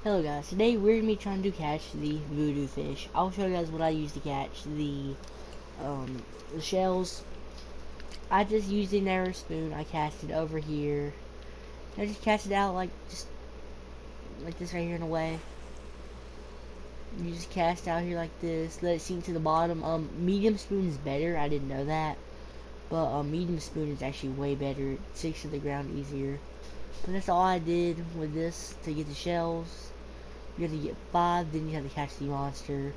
Hello guys, today we're going to be trying to catch the voodoo fish. I'll show you guys what I use to catch the shells. I just used a narrow spoon. I cast it over here. I just cast it out like this right here in a way. You just cast out here like this, let it sink to the bottom. Medium spoon is better. I didn't know that, but medium spoon is actually way better. It sinks to the ground easier. But that's all I did with this to get the shells. You have to get 5, then you have to catch the monster.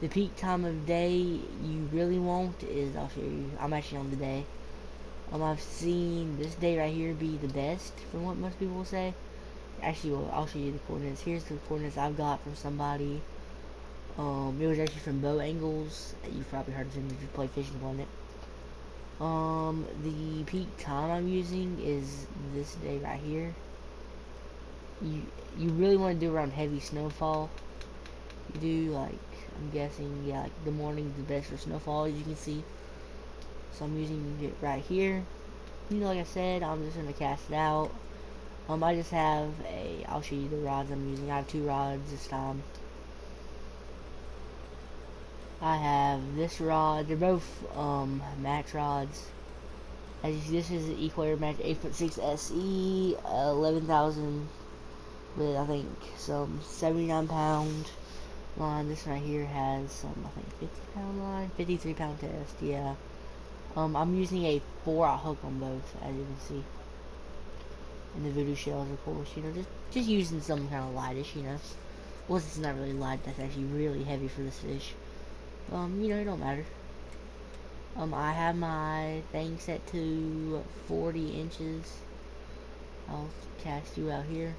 The peak time of day you really want is, I'll show you, I'm actually on the day. I've seen this day right here be the best from what most people will say. Actually, well, I'll show you the coordinates. Here's the coordinates I've got from somebody. It was actually from Bow Angles. You've probably heard of him if you play Fishing Planet. The peak time I'm using is this day right here. You really want to do around heavy snowfall. You do like, I'm guessing, yeah, like the morning is the best for snowfall, as you can see. So I'm using it right here. Like I said, I'm just gonna cast it out. I just have I'll show you the rods I'm using. I have 2 rods this time. I have this rod. They're both match rods. As you see, this is the Equator Match 8'6" SE 11,000 with I think some 79-pound line. This right here has some, I think, 50-pound line, 53-pound test. Yeah. I'm using a 4-aught hook on both, as you can see. And the voodoo shells, of course, just using some kind of lightish, Well, it's not really light, that's actually really heavy for this fish. It don't matter. I have my thing set to 40 inches. I'll cast you out here.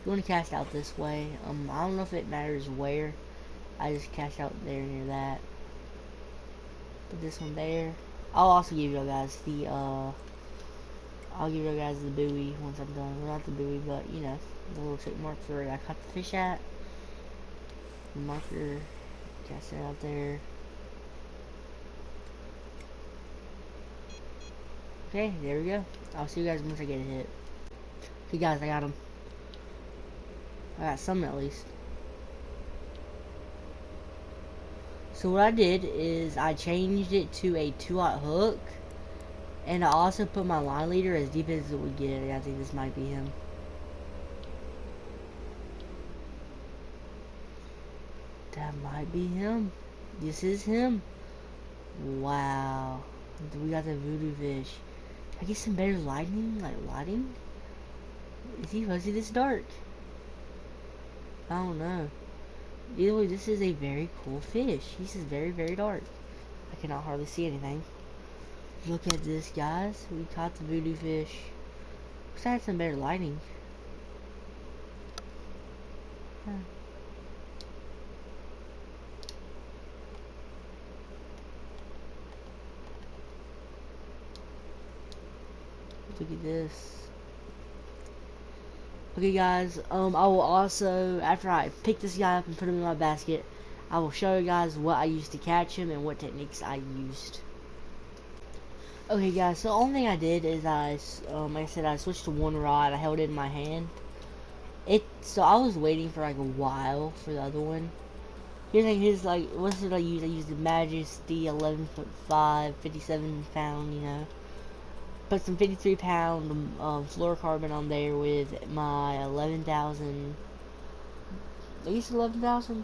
You want to cast out this way. I don't know if it matters where. I just cast out there near that. Put this one there. I'll also give you guys the I'll give you guys the buoy once I'm done. Well, not the buoy, but the little check mark where I caught the fish at. The marker, cast it out there. Okay, there we go. I'll see you guys once I get a hit. Okay, guys, I got him. I got some at least. So what I did is I changed it to a 2-aught hook, and I also put my line leader as deep as it would get. I think this might be him. That might be him. This is him. Wow. We got the voodoo fish. Can I get some better lighting? Lighting? Is he fuzzy this dark? I don't know. Either way, this is a very cool fish. He's just very, very dark. I cannot hardly see anything. Look at this, guys. We caught the voodoo fish. Wish I had some better lighting. Huh. Look at this. Okay, guys, I will also, after I pick this guy up and put him in my basket, I will show you guys what I used to catch him and what techniques I used. Okay, guys, so the only thing I did is like I said, I switched to 1 rod. I held it in my hand. So I was waiting for like a while for the other one. Here's like what did I use? I used the Majesty 11'5", 57-pound, Put some 53-pound fluorocarbon on there with my 11,000. I guess 11,000.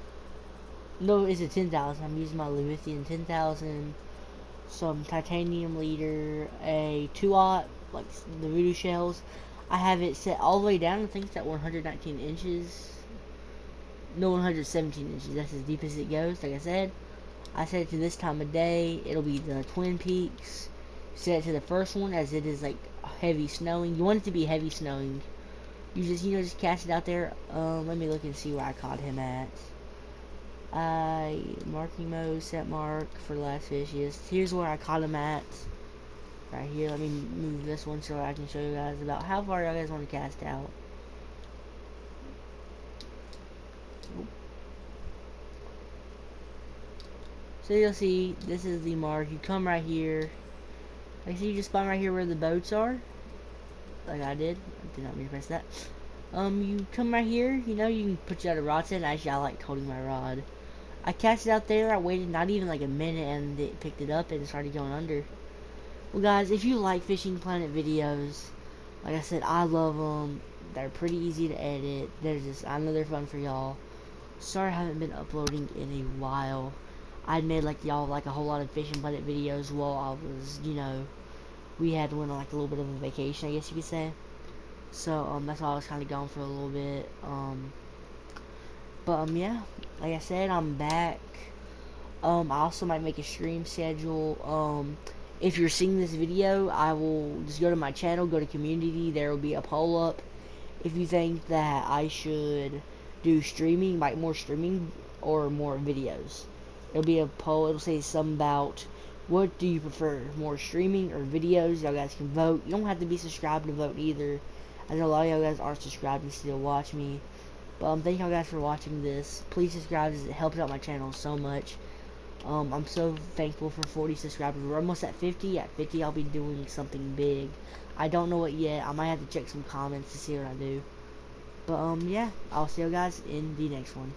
No, it's a 10,000. I'm using my Leviathan 10,000. Some titanium leader, a 2-aught, like the voodoo shells. I have it set all the way down. I think it's at 119 inches. No, 117 inches. That's as deep as it goes. Like I said, I set it to this time of day. It'll be the Twin Peaks. Set it to the first one as it is like heavy snowing. You want it to be heavy snowing. You just cast it out there. Let me look and see where I caught him at. Marking mode, set mark for last fish. Yes, here's where I caught him at. Right here. Let me move this one so I can show you guys about how far you guys want to cast out. So you'll see, this is the mark. You come right here. Like, see, you just spawn right here where the boats are. Like I did. I did not mean to press that. You come right here, you know, you can put you out a rod set. Actually, I like holding my rod. I cast it out there, I waited not even like a minute, and it picked it up and it started going under. Well guys, if you like Fishing Planet videos, like I said, I love them. They're pretty easy to edit. I know they're fun for y'all. Sorry I haven't been uploading in a while. I'd made like y'all like a whole lot of Fishing Planet videos while I was, you know, we had went on like a little bit of a vacation, I guess you could say. So that's why I was kind of gone for a little bit. Yeah, like I said, I'm back. I also might make a stream schedule. If you're seeing this video, I will just go to my channel, go to community. There will be a poll up. If you think that I should do streaming, like more streaming or more videos, it'll be a poll. It'll say something about what do you prefer, more streaming or videos. Y'all guys can vote. You don't have to be subscribed to vote either. I know a lot of y'all guys aren't subscribed and still watch me. But thank y'all guys for watching this. Please subscribe, as it helps out my channel so much. I'm so thankful for 40 subscribers. We're almost at 50. At 50, I'll be doing something big. I don't know what yet. I might have to check some comments to see what I do. But yeah, I'll see you guys in the next one.